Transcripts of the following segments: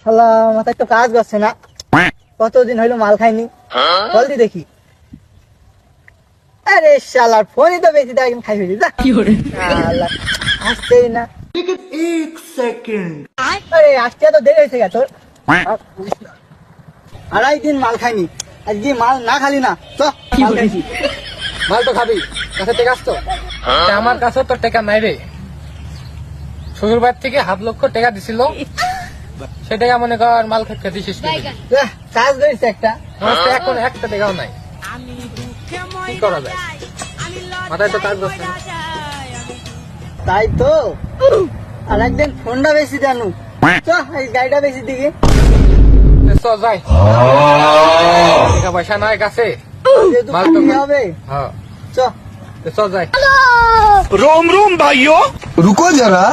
শালা মাথায় তো কাজ করছে না, কতদিন হইলো মাল খাইনি। জলদি দেখি। আরে শালার ফোনই তো বেশি দেয়, খাই ফেলি। শালা আসছেই না। আরে আসতে তো দেরি হয়েছে তোর। 2.5 দিন মাল খাইনি, আজকে মাল না খালি না তো মাল খাইছি। মাল তো খাবি, কাছে টেকা আসতো। আমার কাছে তো টেকা নাই রে। শ্বশুর বাড়ি থেকে 5,00,000 টাকা দিছিল, সে টাকা মনে কর মাল খেতে শেষ করে দিলি। কাজ করেছে একটা, আমার তো এখন একটা টাকাও নাই, কি করা যায়? মাথায় তো কাজ করছে না। তাই তো। আর একদিন ফোনটা বেশি জানু, এই গাড়িটা বেশি দিকে চ যাই, টাকা পয়সা নাই কাছে, যেহেতু মাল তো কিনতে হবে। হ্যাঁ চ চ যাই। रोम रोम भाइयों रुको जरा।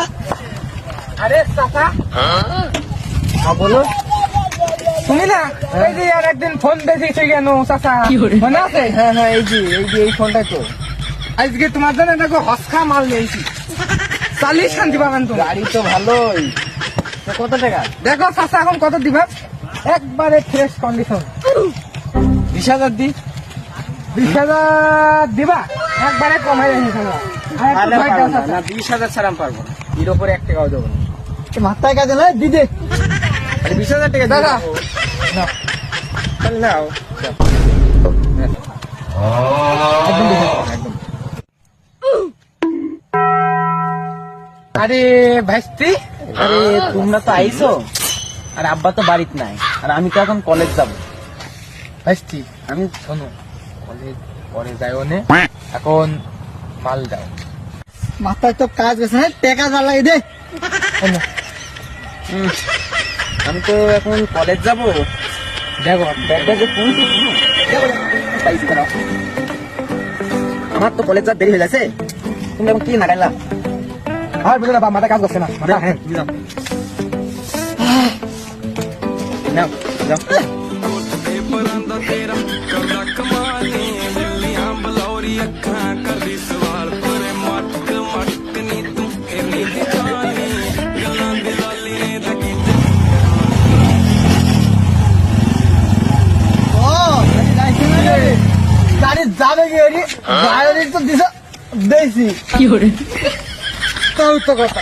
আরে চাচা, বলো। শুনি না, এই যে আর একদিন ফোন দেখেছি কেন চাচা, মনে আছে? হ্যাঁ হ্যাঁ, এই যে এই ফোনটাই তো। আজকে তোমার জন্য দেখো হসখা মাল নিয়েছি, চালিয়ে শান্তি পাবেন তো। গাড়ি তো ভালোই। কত টাকা? দেখো চাচা এখন কত দিবা? একবারে ফ্রেশ কন্ডিশন। 20,000 দি। 20,000 দিবা? একবারে কমাই রেখেছে না। 20,000 ছাড়া আমি পারবো না, এর উপরে 1 টাকাও দেবো না। মাথায় কাজে নয় দিদি। 20,000 টাকা দাদা নাও। আরে ভাইস্তি, আরে তোমরা তো আইছো, আর আব্বা তো বাড়িতে নাই, আর আমি তো এখন কলেজ যাবো। ভাইস্তি আমি শোনো, কলেজ পরে যাই ওনে, এখন মাল দাও। মাথায় তো কাজ আছে না, টাকা জ্বালাই দে। আমি তো এখন কলেজ যাবো। দেখো ব্যাগটা যে কোন আমার তো কলেজ যা দেরি হয়ে গেছে, তুমি এখন কি নাগাইলা? আর বুঝো না, মাথা কাজ করছে না। হ্যাঁ নাও যাও। গাড়ি যাবে কি গাড়ি তো দিছ দেছি কি করে, তাও তো কথা।